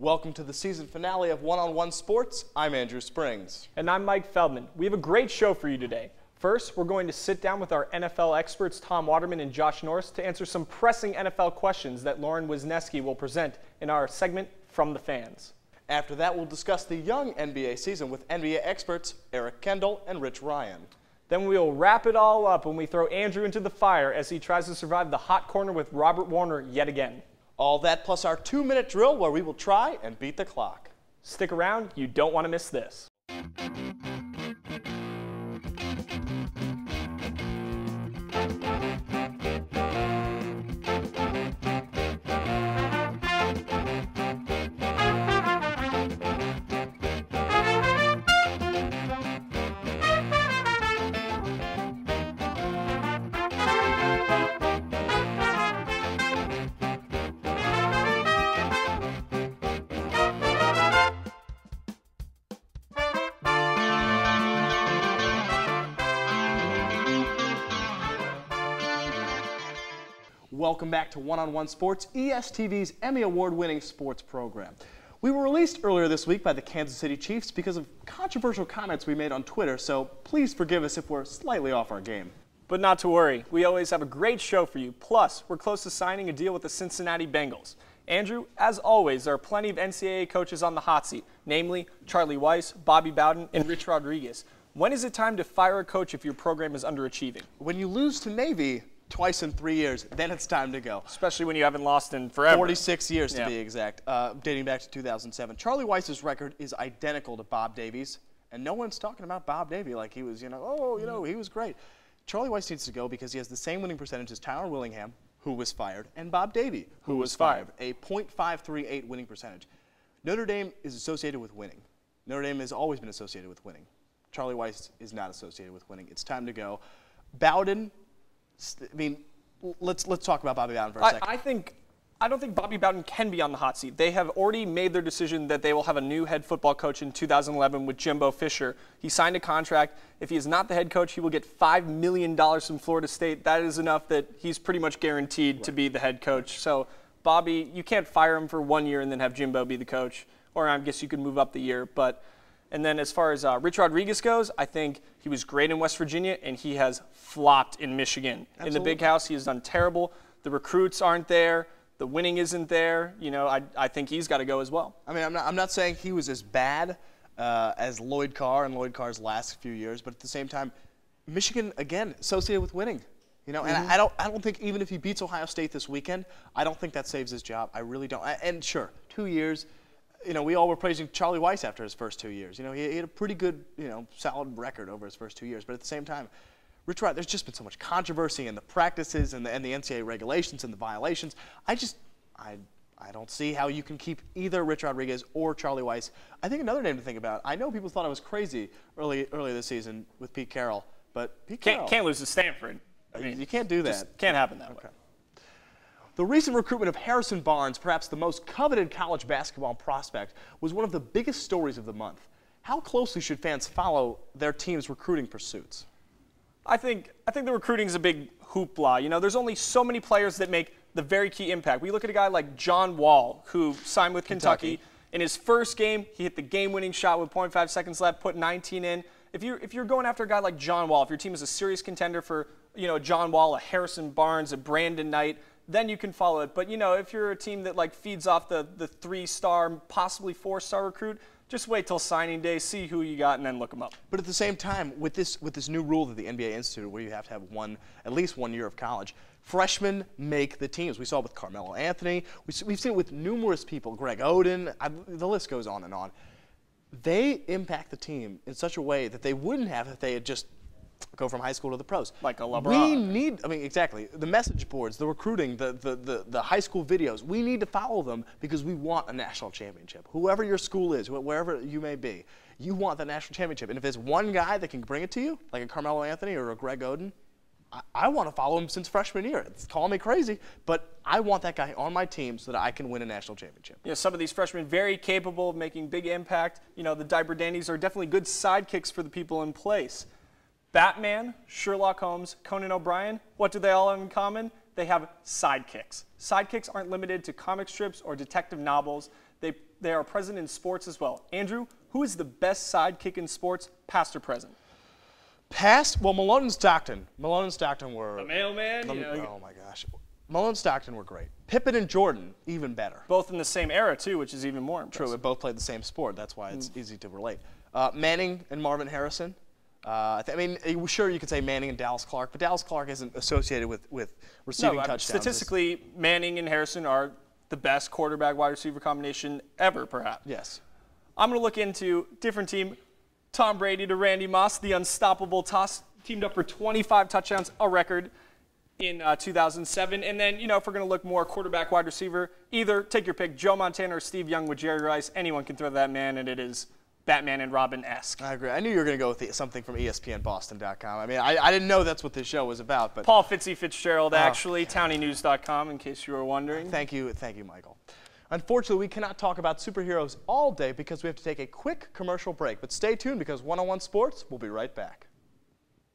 Welcome to the season finale of One-on-One Sports. I'm Andrew Springs. And I'm Mike Feldman. We have a great show for you today. First, we're going to sit down with our NFL experts, Tom Waterman and Josh Norris, to answer some pressing NFL questions that Lauren Wisniewski will present in our segment From the Fans. After that, we'll discuss the young NBA season with NBA experts Eric Kendall and Rich Ryan. Then we'll wrap it all up when we throw Andrew into the fire as he tries to survive the hot corner with Robert Warner yet again. All that plus our 2-minute drill where we will try and beat the clock. Stick around, you don't want to miss this. Welcome back to One-on-One Sports, ESTV's Emmy Award-winning sports program. We were released earlier this week by the Kansas City Chiefs because of controversial comments we made on Twitter, so please forgive us if we're slightly off our game. But not to worry, we always have a great show for you. Plus, we're close to signing a deal with the Cincinnati Bengals. Andrew, as always, there are plenty of NCAA coaches on the hot seat, namely Charlie Weis, Bobby Bowden, and Rich Rodriguez. When is it time to fire a coach if your program is underachieving? When you lose to Navy twice in 3 years, then it's time to go. Especially when you haven't lost in forever. 46 years to be exact, dating back to 2007. Charlie Weis's record is identical to Bob Davies, and no one's talking about Bob Davie like he was, he was great. Charlie Weis needs to go because he has the same winning percentage as Tyler Willingham, who was fired, and Bob Davie, who was fired, a .538 winning percentage. Notre Dame is associated with winning. Notre Dame has always been associated with winning. Charlie Weis is not associated with winning. It's time to go. Bowden, I mean, let's talk about Bobby Bowden for a second. I don't think Bobby Bowden can be on the hot seat. They have already made their decision that they will have a new head football coach in 2011 with Jimbo Fisher. He signed a contract. If he is not the head coach, he will get $5 million from Florida State. That is enough that he's pretty much guaranteed to be the head coach. So, Bobby, you can't fire him for 1 year and then have Jimbo be the coach. Or I guess you could move up the year. And then as far as Rich Rodriguez goes, I think he was great in West Virginia, and he has flopped in Michigan. Absolutely. In the Big House, he has done terrible. The recruits aren't there. The winning isn't there. I think he's got to go as well. I mean, I'm not saying he was as bad as Lloyd Carr and Lloyd Carr's last few years, but at the same time, Michigan, again, associated with winning. And I don't think even if he beats Ohio State this weekend, I don't think that saves his job. I really don't. And sure, 2 years. We all were praising Charlie Weis after his first 2 years. He had a pretty good, solid record over his first 2 years. But at the same time, Rich Rod, there's just been so much controversy in the practices and the NCAA regulations and the violations. I don't see how you can keep either Rich Rodriguez or Charlie Weis. I think another name to think about. I know people thought I was crazy earlier this season with Pete Carroll, but Pete Carroll can't lose to Stanford. You can't do that. Just can't happen that way. The recent recruitment of Harrison Barnes, perhaps the most coveted college basketball prospect, was one of the biggest stories of the month. How closely should fans follow their team's recruiting pursuits? I think the recruiting is a big hoopla. There's only so many players that make the very key impact. We look at a guy like John Wall, who signed with Kentucky. In his first game, he hit the game-winning shot with 0.5 seconds left, put 19 in. If you're going after a guy like John Wall, if your team is a serious contender for John Wall, a Harrison Barnes, a Brandon Knight, then you can follow it. But, if you're a team that, feeds off the 3-star, possibly 4-star recruit, just wait till signing day, see who you got, and then look them up. But at the same time, with this new rule that the NBA instituted where you have to have at least 1 year of college, freshmen make the teams. We saw it with Carmelo Anthony. We've seen it with numerous people, Greg Oden. The list goes on and on. They impact the team in such a way that they wouldn't have if they had just go from high school to the pros. Like a LeBron. We need, exactly, the message boards, the recruiting, the high school videos, we need to follow them because we want a national championship. Whoever your school is, wherever you may be, you want the national championship. And if there's one guy that can bring it to you, like a Carmelo Anthony or a Greg Oden, I want to follow him since freshman year. Call me crazy, but I want that guy on my team so that I can win a national championship. Some of these freshmen very capable of making big impact. The Diaper Dandies are definitely good sidekicks for the people in place. Batman, Sherlock Holmes, Conan O'Brien, what do they all have in common? They have sidekicks. Sidekicks aren't limited to comic strips or detective novels. They are present in sports as well. Andrew, who is the best sidekick in sports, past or present? Past, well, Malone and Stockton. Malone and Stockton were. The mailman. Oh my gosh, Malone and Stockton were great. Pippen and Jordan, even better. Both in the same era too, which is even more impressive. True, we both played the same sport. That's why it's easy to relate. Manning and Marvin Harrison. I mean, sure, you could say Manning and Dallas Clark, but Dallas Clark isn't associated with receiving touchdowns. Statistically, Manning and Harrison are the best quarterback-wide receiver combination ever, perhaps. Yes. I'm going to look into different team. Tom Brady to Randy Moss, the unstoppable toss, teamed up for 25 touchdowns, a record in 2007. And then, if we're going to look more quarterback, wide receiver, either take your pick, Joe Montana or Steve Young with Jerry Rice. Anyone can throw that man, and it is Batman and Robin-esque. I agree. I knew you were going to go with something from ESPNBoston.com. I mean, I didn't know that's what this show was about. But Paul Fitzgerald, actually, TowneyNews.com, in case you were wondering. Thank you, Michael. Unfortunately, we cannot talk about superheroes all day because we have to take a quick commercial break. But stay tuned because One-on-One Sports will be right back.